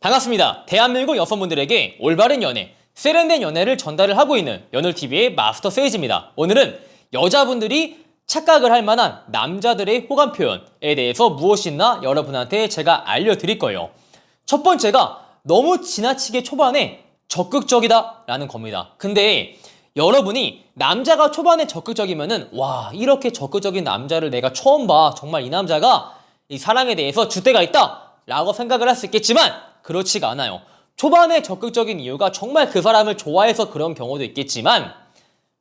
반갑습니다. 대한민국 여성분들에게 올바른 연애, 세련된 연애를 전달을 하고 있는 연울TV의 마스터 세이지입니다. 오늘은 여자분들이 착각을 할 만한 남자들의 호감 표현에 대해서 무엇이나 여러분한테 제가 알려드릴 거예요. 첫 번째가 너무 지나치게 초반에 적극적이다 라는 겁니다. 근데 여러분이 남자가 초반에 적극적이면은 와, 이렇게 적극적인 남자를 내가 처음 봐. 정말 이 남자가 이 사랑에 대해서 줏대가 있다 라고 생각을 할 수 있겠지만 그렇지가 않아요. 초반에 적극적인 이유가 정말 그 사람을 좋아해서 그런 경우도 있겠지만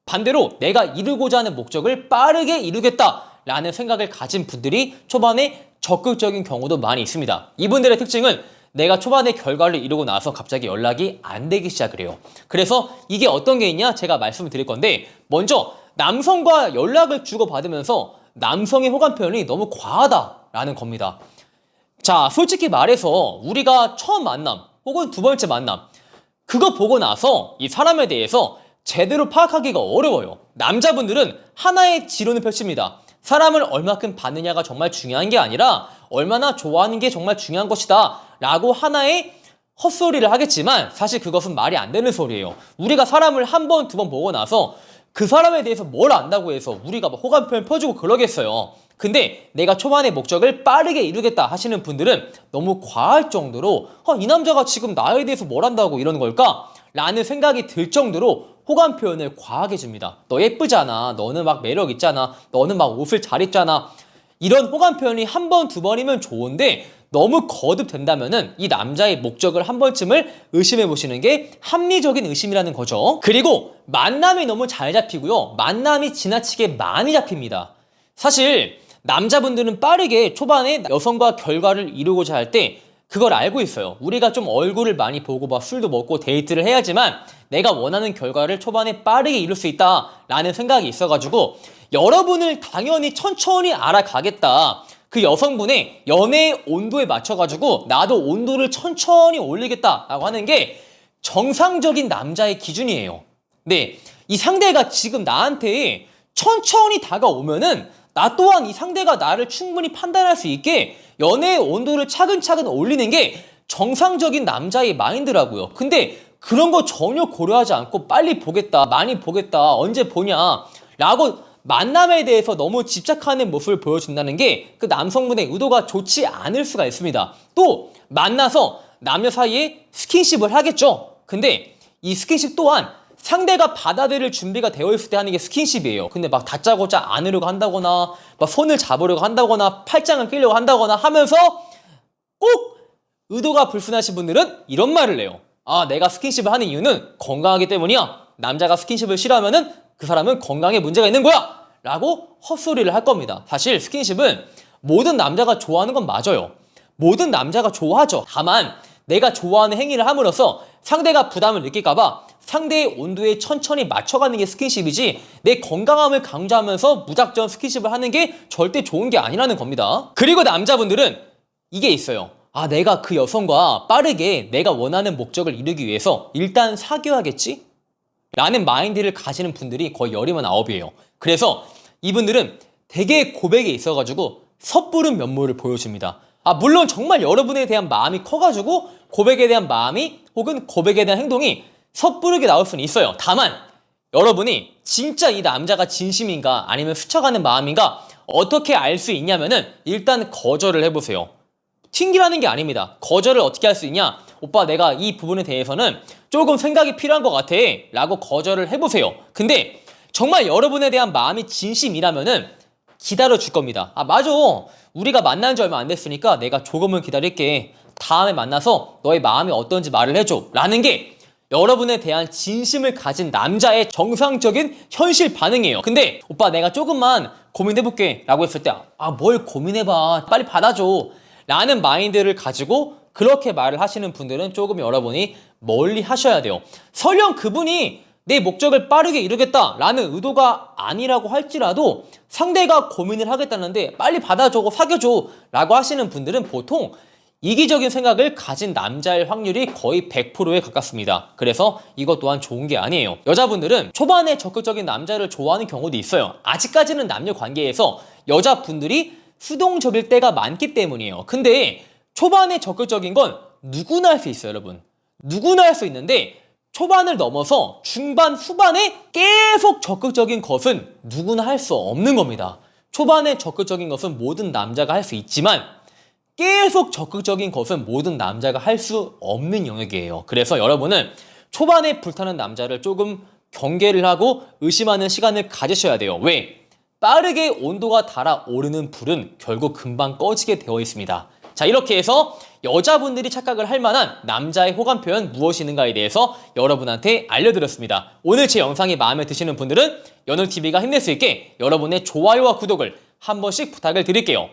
반대로 내가 이루고자 하는 목적을 빠르게 이루겠다라는 생각을 가진 분들이 초반에 적극적인 경우도 많이 있습니다. 이분들의 특징은 내가 초반에 결과를 이루고 나서 갑자기 연락이 안 되기 시작을 해요. 그래서 이게 어떤 게 있냐 제가 말씀을 드릴 건데, 먼저 남성과 연락을 주고받으면서 남성의 호감 표현이 너무 과하다라는 겁니다. 자, 솔직히 말해서 우리가 처음 만남 혹은 두 번째 만남, 그거 보고 나서 이 사람에 대해서 제대로 파악하기가 어려워요. 남자분들은 하나의 지론을 펼칩니다. 사람을 얼마큼 받느냐가 정말 중요한 게 아니라 얼마나 좋아하는 게 정말 중요한 것이다 라고 하나의 헛소리를 하겠지만 사실 그것은 말이 안 되는 소리예요. 우리가 사람을 한 번, 두 번 보고 나서 그 사람에 대해서 뭘 안다고 해서 우리가 호감 표현 펴주고 그러겠어요. 근데 내가 초반에 목적을 빠르게 이루겠다 하시는 분들은 너무 과할 정도로 이 남자가 지금 나에 대해서 뭘 안다고 이러는 걸까? 라는 생각이 들 정도로 호감 표현을 과하게 줍니다. 너 예쁘잖아. 너는 막 매력 있잖아. 너는 막 옷을 잘 입잖아. 이런 호감 표현이 한 번, 두 번이면 좋은데 너무 거듭된다면은 이 남자의 목적을 한 번쯤을 의심해 보시는 게 합리적인 의심이라는 거죠. 그리고 만남이 너무 잘 잡히고요. 만남이 지나치게 많이 잡힙니다. 사실 남자분들은 빠르게 초반에 여성과 결과를 이루고자 할 때 그걸 알고 있어요. 우리가 좀 얼굴을 많이 보고 막 술도 먹고 데이트를 해야지만 내가 원하는 결과를 초반에 빠르게 이룰 수 있다라는 생각이 있어가지고 여러분을 당연히 천천히 알아가겠다. 그 여성분의 연애의 온도에 맞춰가지고 나도 온도를 천천히 올리겠다라고 하는 게 정상적인 남자의 기준이에요. 네, 이 상대가 지금 나한테 천천히 다가오면은 나 또한 이 상대가 나를 충분히 판단할 수 있게 연애의 온도를 차근차근 올리는 게 정상적인 남자의 마인드라고요. 근데 그런 거 전혀 고려하지 않고 빨리 보겠다, 많이 보겠다, 언제 보냐 라고 만남에 대해서 너무 집착하는 모습을 보여준다는 게 그 남성분의 의도가 좋지 않을 수가 있습니다. 또 만나서 남녀 사이에 스킨십을 하겠죠. 근데 이 스킨십 또한 상대가 받아들일 준비가 되어 있을 때 하는 게 스킨십이에요. 근데 막 다짜고짜 안으려고 한다거나 막 손을 잡으려고 한다거나 팔짱을 끼려고 한다거나 하면서 꼭 의도가 불순하신 분들은 이런 말을 해요. 아, 내가 스킨십을 하는 이유는 건강하기 때문이야. 남자가 스킨십을 싫어하면은 그 사람은 건강에 문제가 있는 거야 라고 헛소리를 할 겁니다. 사실 스킨십은 모든 남자가 좋아하는 건 맞아요. 모든 남자가 좋아하죠. 다만 내가 좋아하는 행위를 함으로써 상대가 부담을 느낄까봐 상대의 온도에 천천히 맞춰가는 게 스킨십이지 내 건강함을 강조하면서 무작정 스킨십을 하는 게 절대 좋은 게 아니라는 겁니다. 그리고 남자분들은 이게 있어요. 아, 내가 그 여성과 빠르게 내가 원하는 목적을 이루기 위해서 일단 사귀어야겠지? 라는 마인드를 가지는 분들이 거의 10이면 9이에요. 그래서 이분들은 되게 고백에 있어가지고 섣부른 면모를 보여줍니다. 아, 물론 정말 여러분에 대한 마음이 커가지고 고백에 대한 마음이 혹은 고백에 대한 행동이 섣부르게 나올 수는 있어요. 다만 여러분이 진짜 이 남자가 진심인가 아니면 스쳐가는 마음인가 어떻게 알 수 있냐면은 일단 거절을 해보세요. 튕기라는 게 아닙니다. 거절을 어떻게 할 수 있냐? 오빠, 내가 이 부분에 대해서는 조금 생각이 필요한 것 같아 라고 거절을 해보세요. 근데 정말 여러분에 대한 마음이 진심이라면은 기다려줄 겁니다. 아, 맞아. 우리가 만난 지 얼마 안 됐으니까 내가 조금은 기다릴게. 다음에 만나서 너의 마음이 어떤지 말을 해줘 라는 게 여러분에 대한 진심을 가진 남자의 정상적인 현실 반응이에요. 근데 오빠, 내가 조금만 고민해볼게 라고 했을 때 뭘 고민해봐, 빨리 받아줘 라는 마인드를 가지고 그렇게 말을 하시는 분들은 조금 여러분이 멀리 하셔야 돼요. 설령 그분이 내 목적을 빠르게 이루겠다라는 의도가 아니라고 할지라도 상대가 고민을 하겠다는데 빨리 받아줘, 사귀어줘 라고 하시는 분들은 보통 이기적인 생각을 가진 남자일 확률이 거의 100%에 가깝습니다. 그래서 이것 또한 좋은 게 아니에요. 여자분들은 초반에 적극적인 남자를 좋아하는 경우도 있어요. 아직까지는 남녀 관계에서 여자분들이 수동적일 때가 많기 때문이에요. 근데 초반에 적극적인 건 누구나 할 수 있어요, 여러분. 누구나 할 수 있는데 초반을 넘어서 중반, 후반에 계속 적극적인 것은 누구나 할 수 없는 겁니다. 초반에 적극적인 것은 모든 남자가 할 수 있지만 계속 적극적인 것은 모든 남자가 할 수 없는 영역이에요. 그래서 여러분은 초반에 불타는 남자를 조금 경계를 하고 의심하는 시간을 가지셔야 돼요. 왜? 빠르게 온도가 달아오르는 불은 결국 금방 꺼지게 되어 있습니다. 자, 이렇게 해서 여자분들이 착각을 할 만한 남자의 호감 표현 무엇이 있는가에 대해서 여러분한테 알려드렸습니다. 오늘 제 영상이 마음에 드시는 분들은 연울TV가 힘낼 수 있게 여러분의 좋아요와 구독을 한 번씩 부탁을 드릴게요.